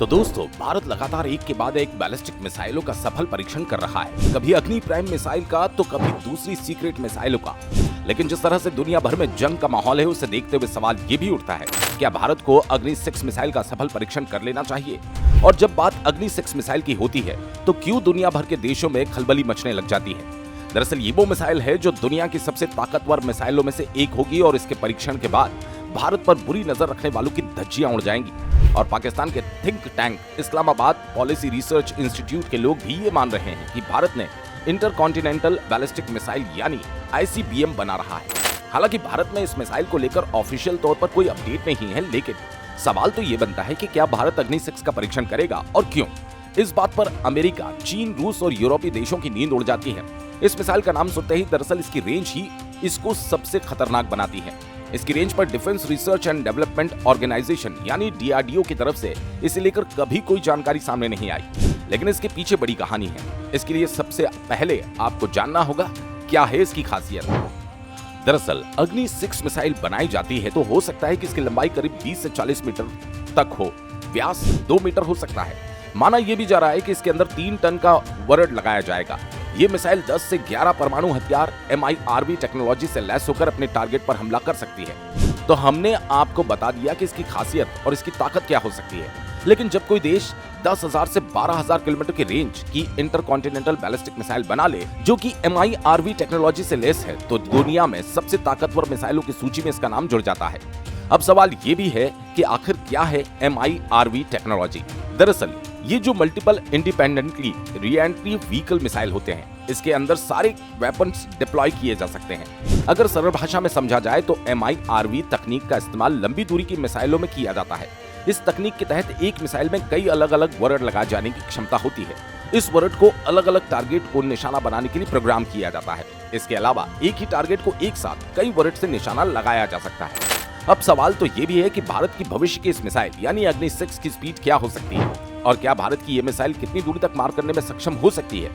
तो दोस्तों, भारत लगातार एक के बाद एक बैलिस्टिक मिसाइलों का सफल परीक्षण कर रहा है। कभी अग्नि प्राइम मिसाइल का तो कभी दूसरी सीक्रेट मिसाइलों का। लेकिन जिस तरह से दुनिया भर में जंग का माहौल है, उसे देखते हुए सवाल ये भी उठता है, क्या भारत को अग्नि 6 मिसाइल का सफल परीक्षण कर लेना चाहिए? और जब बात अग्नि 6 मिसाइल की होती है तो क्यों दुनिया भर के देशों में खलबली मचने लग जाती है? दरअसल ये वो मिसाइल है जो दुनिया की सबसे ताकतवर मिसाइलों में से एक होगी और इसके परीक्षण के बाद भारत पर बुरी नजर रखने वालों की धज्जियां उड़ जाएंगी। और पाकिस्तान के think tank Islamabad policy research institute के लोग भी ये मान रहे हैं कि भारत ने इंटरकॉन्टिनेंटल बैलिस्टिक मिसाइल यानी ICBM बना रहा है। हालांकि भारत में इस मिसाइल को लेकर ऑफिशियल तौर पर कोई अपडेट नहीं है, लेकिन सवाल तो ये बनता है कि क्या भारत अग्नि 6 का परीक्षण करेगा और क्यों? इस बात पर अमेरिका, चीन, रूस और यूरोपीय देशों की नींद उड़ जाती है। इस मिसाइल का नाम सुनते ही दरअसल इसकी रेंज ही इसको सबसे खतरनाक बनाती है। इसकी रेंज पर defence research and development organisation यानी DRDO की तरफ से इसे लेकर कभी कोई जानकारी सामने नहीं आई, लेकिन इसके पीछे बड़ी कहानी है। इसके लिए सबसे पहले आपको जानना होगा क्या है इसकी खासियत। दरअसल अग्नि 6 मिसाइल बनाई जाती है तो हो सकता है कि इसकी लंबाई करीब 20 से 40 मीटर तक हो, व्यास 2 मीटर हो सकता है। माना यह भी जा रहा है कि इसके अंदर 3 टन का वरड लगाया जाएगा। ये मिसाइल 10 से 11 परमाणु हथियार MIRV टेक्नोलॉजी से लैस होकर अपने टारगेट पर हमला कर सकती है। तो हमने आपको बता दिया कि इसकी खासियत और इसकी ताकत क्या हो सकती है। लेकिन जब कोई देश 10,000 से 12,000 किलोमीटर की रेंज की इंटरकॉन्टिनेंटल बैलिस्टिक मिसाइल बना ले जो कि MIRV टेक्नोलॉजी से लैस है, तो दुनिया में सबसे ताकतवर मिसाइलों की सूची में इसका नाम जुड़ जाता है। अब सवाल ये भी है कि आखिर क्या है MIRV टेक्नोलॉजी? दरअसल ये जो multiple independently re-entry vehicle missile होते हैं, इसके अंदर सारे वेपन्स डिप्लॉय किए जा सकते हैं। अगर सरल भाषा में समझा जाए तो MIRV तकनीक का इस्तेमाल लंबी दूरी की मिसाइलों में किया जाता है। इस तकनीक के तहत एक मिसाइल में कई अलग अलग वरड लगाए जाने की क्षमता होती है। इस वरड को अलग अलग टारगेट को निशाना बनाने के लिए प्रोग्राम किया जाता है। इसके अलावा एक ही टारगेट को एक साथ कई वरड से निशाना लगाया जा सकता है। अब सवाल तो ये भी है कि भारत की भविष्य की इस मिसाइल यानी अग्नि 6 की स्पीड क्या हो सकती है और क्या भारत की ये मिसाइल कितनी दूरी तक मार करने में सक्षम हो सकती है?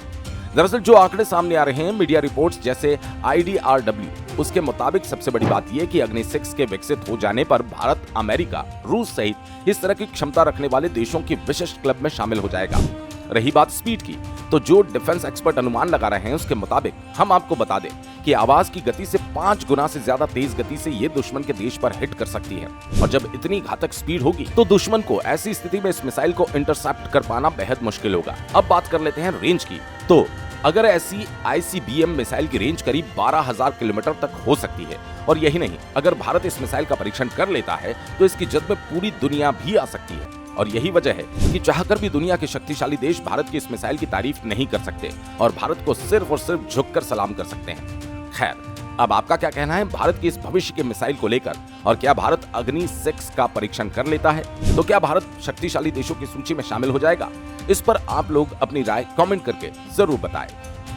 दरअसल जो आंकड़े सामने आ रहे हैं मीडिया रिपोर्ट्स जैसे IDRW, उसके मुताबिक सबसे बड़ी बात यह कि अग्नि 6 के विकसित हो जाने पर भारत, अमेरिका, रूस सहित इस तरह की क्षमता रखने वाले देशों की विशिष्ट क्लब में शामिल हो जाएगा। रही बात स्पीड की, तो जो डिफेंस एक्सपर्ट अनुमान लगा रहे हैं उसके मुताबिक हम आपको बता दें कि आवाज की गति से 5 गुना से ज्यादा तेज गति से ये दुश्मन के देश पर हिट कर सकती है। और जब इतनी घातक स्पीड होगी तो दुश्मन को ऐसी स्थिति में इस मिसाइल को इंटरसेप्ट कर पाना बेहद मुश्किल होगा। अब बात कर लेते हैं रेंज की। तो अगर ऐसी ICBM मिसाइल की रेंज करीब 12,000 किलोमीटर तक हो सकती है। और यही नहीं, अगर भारत इस मिसाइल का परीक्षण कर लेता है तो इसकी जद में पूरी दुनिया भी आ सकती है। और यही वजह है कि चाहकर भी दुनिया के शक्तिशाली देश भारत की इस मिसाइल की तारीफ नहीं कर सकते और भारत को सिर्फ और सिर्फ झुककर सलाम कर सकते हैं। खैर, अब आपका क्या कहना है भारत की इस भविष्य के मिसाइल को लेकर, और क्या भारत अग्नि 6 का परीक्षण कर लेता है तो क्या भारत शक्तिशाली देशों की सूची में शामिल हो जाएगा? इस पर आप लोग अपनी राय कमेंट करके जरूर बताएं।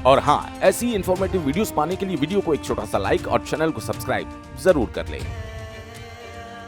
और हाँ, ऐसी इंफॉर्मेटिव वीडियोस पाने के लिए वीडियो को एक छोटा सा लाइक और चैनल को सब्सक्राइब जरूर कर लें।